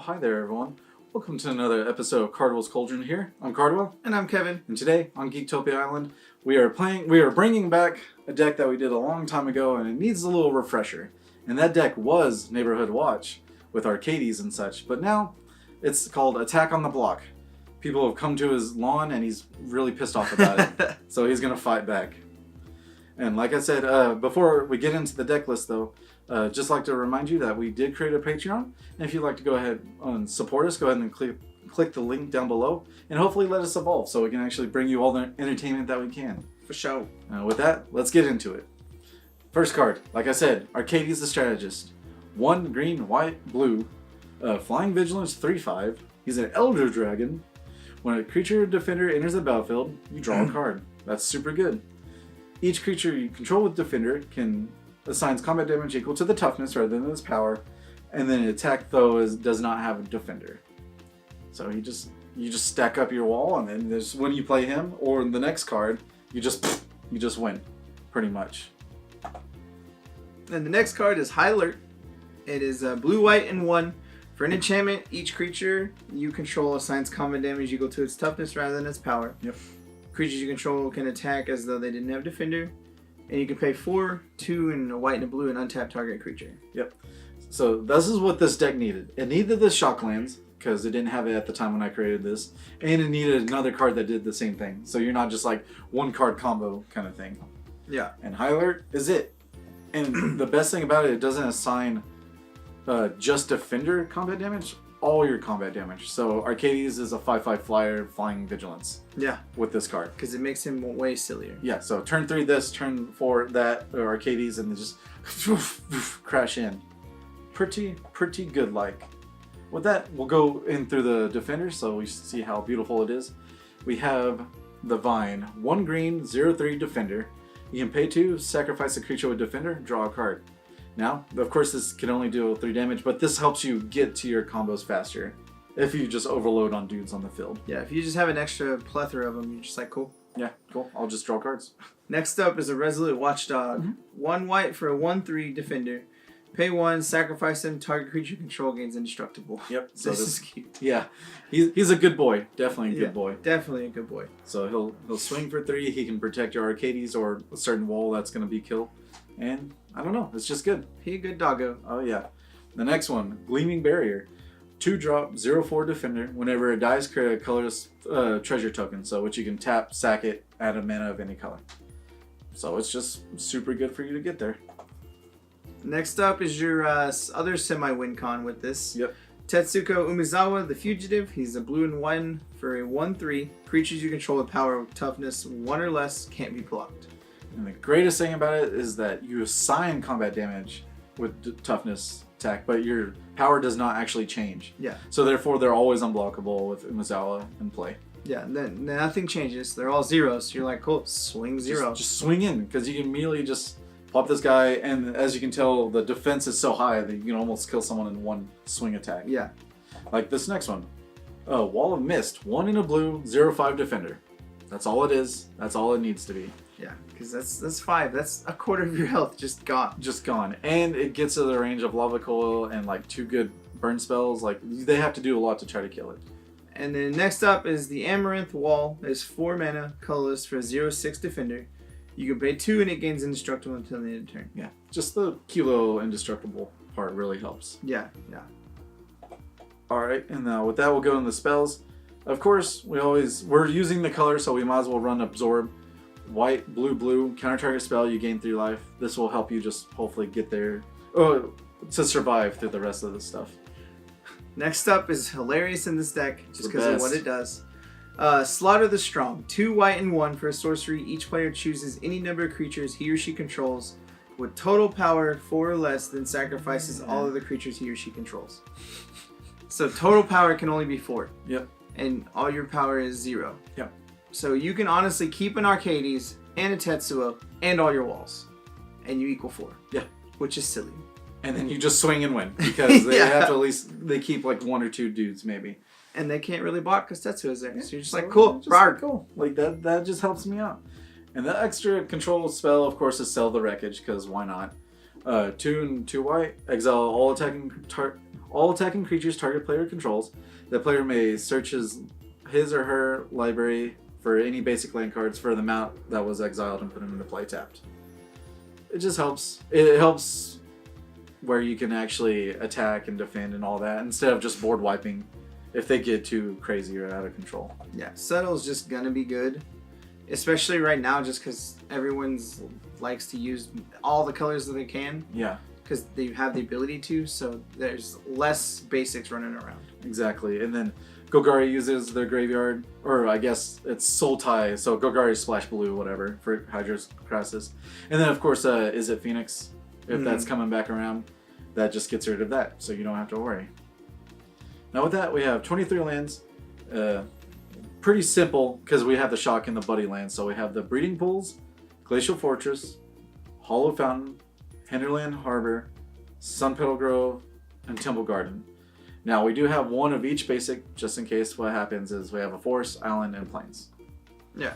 hi there everyone. Welcome to another episode of Cardwell's Cauldron here. I'm Cardwell. And I'm Kevin. And today on Geektopia Island, we are bringing back a deck that we did a long time ago and it needs a little refresher. And that deck was Neighborhood Watch with Arcades and such, but now it's called Attack on the Block. People have come to his lawn and he's really pissed off about it. So he's going to fight back. And like I said, before we get into the deck list though, just like to remind you that we did create a Patreon. And if you'd like to go ahead and support us, go ahead and click the link down below. And hopefully let us evolve so we can actually bring you all the entertainment that we can. For sure. With that, let's get into it. First card, like I said, Arcades the Strategist. 1 green, white, blue. Flying Vigilance 3/5. He's an Elder Dragon. When a creature defender enters the battlefield, you draw a card. That's super good. Each creature you control with Defender assigns combat damage equal to the toughness rather than its power, and then attack though does not have a Defender. So you just stack up your wall, and then when you play him or the next card, you just win, pretty much. And the next card is Hilar. It is blue, white, and 1. For an enchantment, each creature you control assigns combat damage equal to its toughness rather than its power. Yep. Creatures you control can attack as though they didn't have Defender. And you can pay 4, 2, and a white and a blue and untap target creature. Yep. So this is what this deck needed. It needed the Shocklands, because it didn't have it at the time when I created this. And it needed another card that did the same thing. So you're not just like one card combo kind of thing. Yeah. And Hilar is it. And the best thing about it, it doesn't assign just Defender combat damage, all your combat damage. So Arcades is a 5/5 flyer, Flying Vigilance. Yeah. With this card. Because it makes him way sillier. Yeah, so turn 3 this, turn 4 that, or Arcades, and then just crash in. Pretty good like. With that, we'll go in through the Defender so we see how beautiful it is. We have the Vine. 1 green, 0/3 Defender. You can pay 2, sacrifice a creature with Defender, draw a card. Now, of course, this can only do 3 damage, but this helps you get to your combos faster if you just overload on dudes on the field. Yeah, if you just have an extra plethora of them, you're just like, cool. Yeah, cool. I'll just draw cards. Next up is a Resolute Watchdog. 1 white for a 1/3 Defender. Pay 1, sacrifice him, target creature control gains indestructible. Yep. So this is cute. Yeah, he's a good boy. Definitely a good boy. Definitely a good boy. So he'll swing for 3. He can protect your Arcades or a certain wall that's going to be killed. And I don't know, it's just good. He a good doggo. Oh yeah. The next one, Gleaming Barrier. 2 drop, 0/4 Defender. Whenever it dies, create a colorless treasure token. So which you can tap, sack it, add a mana of any color. So it's just super good for you to get there. Next up is your other semi-win con with this. Yep. Tatsuko Umezawa, the Fugitive. He's a blue and 1 for a 1/3. Creatures you control with power of toughness 1 or less can't be blocked. And the greatest thing about it is that you assign combat damage with toughness attack, but your power does not actually change. Yeah. So therefore, they're always unblockable with Umezawa in play. Yeah, then nothing changes. They're all zeros. So you're like, cool, swing 0. Just swing in, because you can immediately just pop this guy, and as you can tell, the defense is so high that you can almost kill someone in 1 swing attack. Yeah. Like this next one. Wall of Mist. 1 in a blue, 0/5 Defender. That's all it is. That's all it needs to be. Yeah, because that's 5. That's a quarter of your health just gone. Just gone. And it gets to the range of Lava Coil and like 2 good burn spells. Like they have to do a lot to try to kill it. And then next up is the Amaranth Wall. It's 4 mana, colorless for a 0/6 Defender. You can pay 2 and it gains indestructible until the end of turn. Yeah, just the kilo indestructible part really helps. Yeah. Alright, and now with that we'll go in the spells. Of course, we're using the color, so we might as well run Absorb. White, blue, counter target spell, you gain 3 life. This will help you just hopefully get there to survive through the rest of the stuff. Next up is hilarious in this deck, just because The of what best. it does. Slaughter the Strong. 2 white and 1 for a sorcery. Each player chooses any number of creatures he or she controls with total power 4 or less, then sacrifices all of the creatures he or she controls. So total power can only be 4. Yep. And all your power is 0. Yep. So you can honestly keep an Arcades and a Tetsuko and all your walls. And you equal 4. Yeah. Which is silly. And then you just swing and win, because they Yeah. have to at least, they keep like 1 or 2 dudes maybe. And they can't really block because Tetsuko is there. So you're just like, So cool, just brarg. cool. Like that just helps me out. And the extra control spell, of course, is Settle the Wreckage, because why not? 2 and 2 white. Exile all attacking creatures target player controls. The player may search his or her library for any basic land cards for the amount that was exiled and put them into play tapped. It just helps. It helps where you can actually attack and defend and all that instead of just board wiping if they get too crazy or out of control. Yeah, Settle is just gonna be good, especially right now, just because everyone's likes to use all the colors that they can. Yeah, because they have the ability to. So there's less basics running around. Exactly, and then Golgari uses their graveyard, or I guess it's Sultai, so Golgari Splash Blue, whatever, for Hydra's Crassus. And then, of course, is it Phoenix? If that's coming back around, that just gets rid of that, so you don't have to worry. Now with that, we have 23 lands. Pretty simple, because we have the Shock and the Buddy lands. So we have the Breeding Pools, Glacial Fortress, Hallowed Fountain, Hinterland Harbor, Sunpetal Grove, and Temple Garden. Now we do have one of each basic, just in case what happens is we have a forest, island, and plains. Yeah.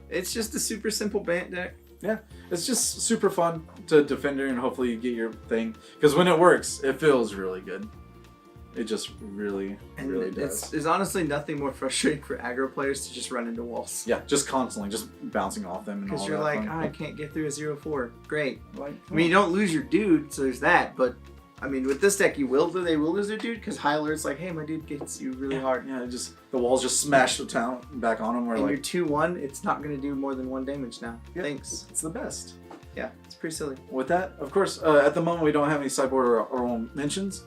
It's just a super simple bant deck. Yeah, it's just super fun to defender and hopefully you get your thing. Because when it works, it feels really good. It just really does. There's honestly nothing more frustrating for aggro players to just run into walls. Yeah, just constantly, just bouncing off them. Because you're like, oh, I can't get through a 0/4. Great. Like, I mean, you don't lose your dude, so there's that. But, I mean, with this deck, they will lose their dude because Hilar's like, hey, my dude gets you really hard. Yeah, the walls just smash the town back on them. And like, you're 2/1, it's not going to do more than 1 damage now. Yeah, Thanks. It's the best. Yeah, it's pretty silly. With that, of course, at the moment we don't have any sideboard or own mentions.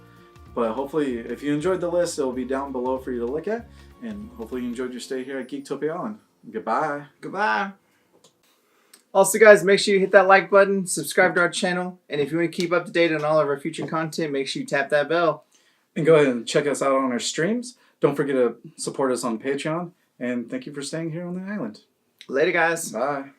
But hopefully, if you enjoyed the list, it will be down below for you to look at. And hopefully you enjoyed your stay here at Geektopia Island. Goodbye. Goodbye. Also, guys, make sure you hit that like button, subscribe to our channel, and if you want to keep up to date on all of our future content, make sure you tap that bell. And go ahead and check us out on our streams. Don't forget to support us on Patreon. And thank you for staying here on the island. Later, guys. Bye.